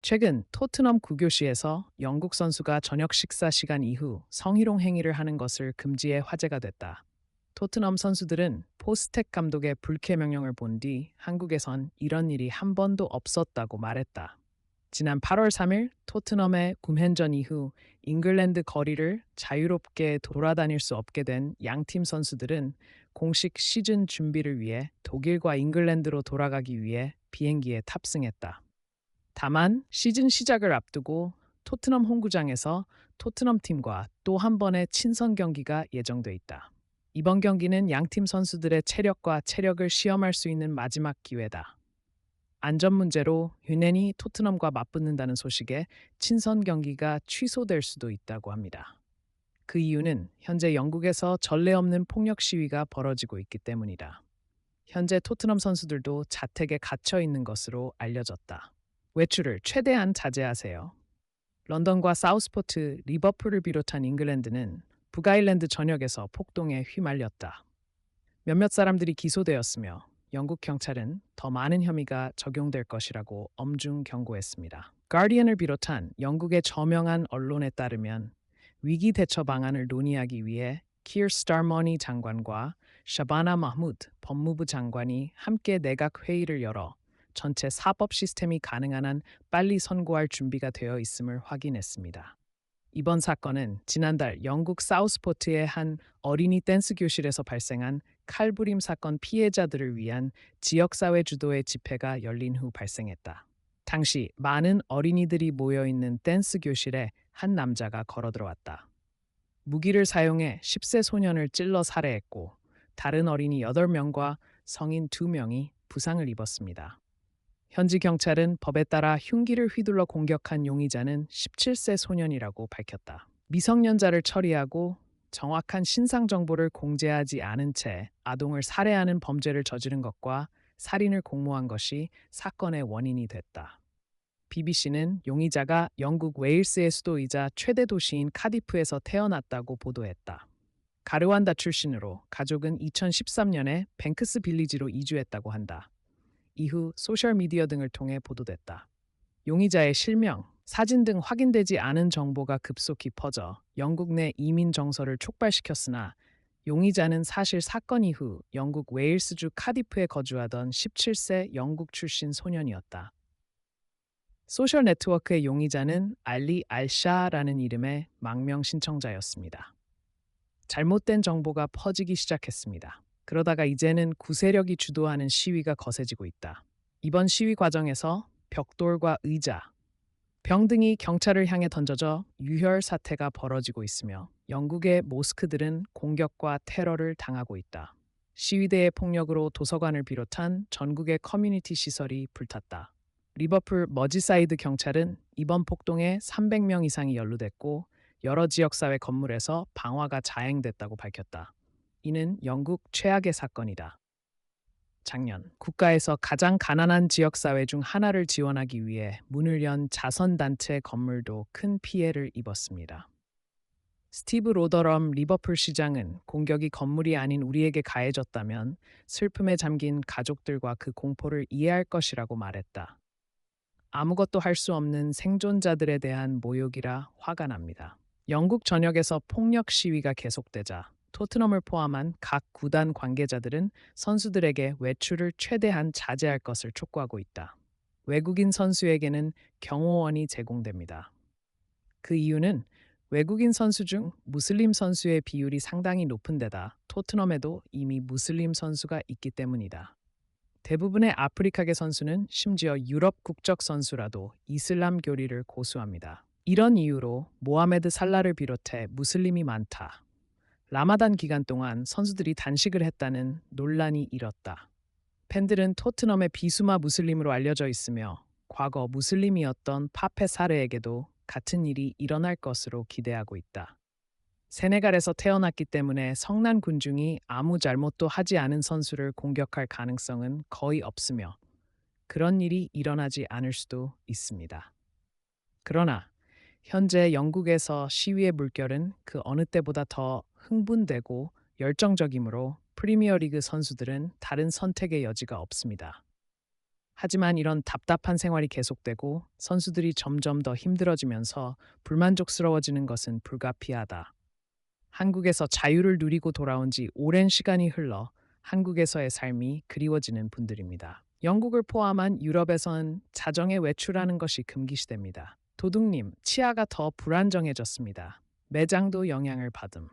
최근 토트넘 구교시에서 영국 선수가 저녁 식사 시간 이후 성희롱 행위를 하는 것을 금지해 화제가 됐다. 토트넘 선수들은 포스텍 감독의 불쾌 명령을 본 뒤 한국에선 이런 일이 한 번도 없었다고 말했다. 지난 8월 3일 토트넘의 굼헨전 이후 잉글랜드 거리를 자유롭게 돌아다닐 수 없게 된 양팀 선수들은 공식 시즌 준비를 위해 독일과 잉글랜드로 돌아가기 위해 비행기에 탑승했다. 다만 시즌 시작을 앞두고 토트넘 홈구장에서 토트넘 팀과 또 한 번의 친선 경기가 예정돼 있다. 이번 경기는 양팀 선수들의 체력과 체력을 시험할 수 있는 마지막 기회다. 안전 문제로 유넨이 토트넘과 맞붙는다는 소식에 친선 경기가 취소될 수도 있다고 합니다. 그 이유는 현재 영국에서 전례 없는 폭력 시위가 벌어지고 있기 때문이다. 현재 토트넘 선수들도 자택에 갇혀 있는 것으로 알려졌다. 외출을 최대한 자제하세요. 런던과 사우스포트, 리버풀을 비롯한 잉글랜드는 북아일랜드 전역에서 폭동에 휘말렸다. 몇몇 사람들이 기소되었으며 영국 경찰은 더 많은 혐의가 적용될 것이라고 엄중 경고했습니다. 가디언을 비롯한 영국의 저명한 언론에 따르면 위기 대처 방안을 논의하기 위해 키어 스타머니 장관과 샤바나 마흐무드 법무부 장관이 함께 내각 회의를 열어 전체 사법 시스템이 가능한 한 빨리 선고할 준비가 되어 있음을 확인했습니다. 이번 사건은 지난달 영국 사우스포트의 한 어린이 댄스 교실에서 발생한 칼부림 사건 피해자들을 위한 지역사회 주도의 집회가 열린 후 발생했다. 당시 많은 어린이들이 모여 있는 댄스 교실에 한 남자가 걸어 들어왔다. 무기를 사용해 10세 소년을 찔러 살해했고 다른 어린이 8명과 성인 2명이 부상을 입었습니다. 현지 경찰은 법에 따라 흉기를 휘둘러 공격한 용의자는 17세 소년이라고 밝혔다. 미성년자를 처리하고 정확한 신상 정보를 공개하지 않은 채 아동을 살해하는 범죄를 저지른 것과 살인을 공모한 것이 사건의 원인이 됐다. BBC는 용의자가 영국 웨일스의 수도이자 최대 도시인 카디프에서 태어났다고 보도했다. 가르완다 출신으로 가족은 2013년에 뱅크스 빌리지로 이주했다고 한다. 이후 소셜미디어 등을 통해 보도됐다. 용의자의 실명, 사진 등 확인되지 않은 정보가 급속히 퍼져 영국 내 이민 정서를 촉발시켰으나 용의자는 사실 사건 이후 영국 웨일스주 카디프에 거주하던 17세 영국 출신 소년이었다. 소셜 네트워크의 용의자는 알리 알샤라는 이름의 망명 신청자였습니다. 잘못된 정보가 퍼지기 시작했습니다. 그러다가 이제는 구세력이 주도하는 시위가 거세지고 있다. 이번 시위 과정에서 벽돌과 의자, 병 등이 경찰을 향해 던져져 유혈 사태가 벌어지고 있으며 영국의 모스크들은 공격과 테러를 당하고 있다. 시위대의 폭력으로 도서관을 비롯한 전국의 커뮤니티 시설이 불탔다. 리버풀 머지사이드 경찰은 이번 폭동에 300명 이상이 연루됐고 여러 지역사회 건물에서 방화가 자행됐다고 밝혔다. 이는 영국 최악의 사건이다. 작년 국가에서 가장 가난한 지역사회 중 하나를 지원하기 위해 문을 연 자선단체 건물도 큰 피해를 입었습니다. 스티브 로더럼 리버풀 시장은 공격이 건물이 아닌 우리에게 가해졌다면 슬픔에 잠긴 가족들과 그 공포를 이해할 것이라고 말했다. 아무것도 할 수 없는 생존자들에 대한 모욕이라 화가 납니다. 영국 전역에서 폭력 시위가 계속되자 토트넘을 포함한 각 구단 관계자들은 선수들에게 외출을 최대한 자제할 것을 촉구하고 있다. 외국인 선수에게는 경호원이 제공됩니다. 그 이유는 외국인 선수 중 무슬림 선수의 비율이 상당히 높은 데다 토트넘에도 이미 무슬림 선수가 있기 때문이다. 대부분의 아프리카계 선수는 심지어 유럽 국적 선수라도 이슬람 교리를 고수합니다. 이런 이유로 모하메드 살라를 비롯해 무슬림이 많다. 라마단 기간 동안 선수들이 단식을 했다는 논란이 일었다. 팬들은 토트넘의 비수마 무슬림으로 알려져 있으며 과거 무슬림이었던 파페 사르에게도 같은 일이 일어날 것으로 기대하고 있다. 세네갈에서 태어났기 때문에 성난 군중이 아무 잘못도 하지 않은 선수를 공격할 가능성은 거의 없으며 그런 일이 일어나지 않을 수도 있습니다. 그러나 현재 영국에서 시위의 물결은 그 어느 때보다 더 흥분되고 열정적이므로 프리미어리그 선수들은 다른 선택의 여지가 없습니다. 하지만 이런 답답한 생활이 계속되고 선수들이 점점 더 힘들어지면서 불만족스러워지는 것은 불가피하다. 한국에서 자유를 누리고 돌아온 지 오랜 시간이 흘러 한국에서의 삶이 그리워지는 분들입니다. 영국을 포함한 유럽에서는 자정에 외출하는 것이 금기시됩니다. 도둑님, 치아가 더 불안정해졌습니다. 매장도 영향을 받음.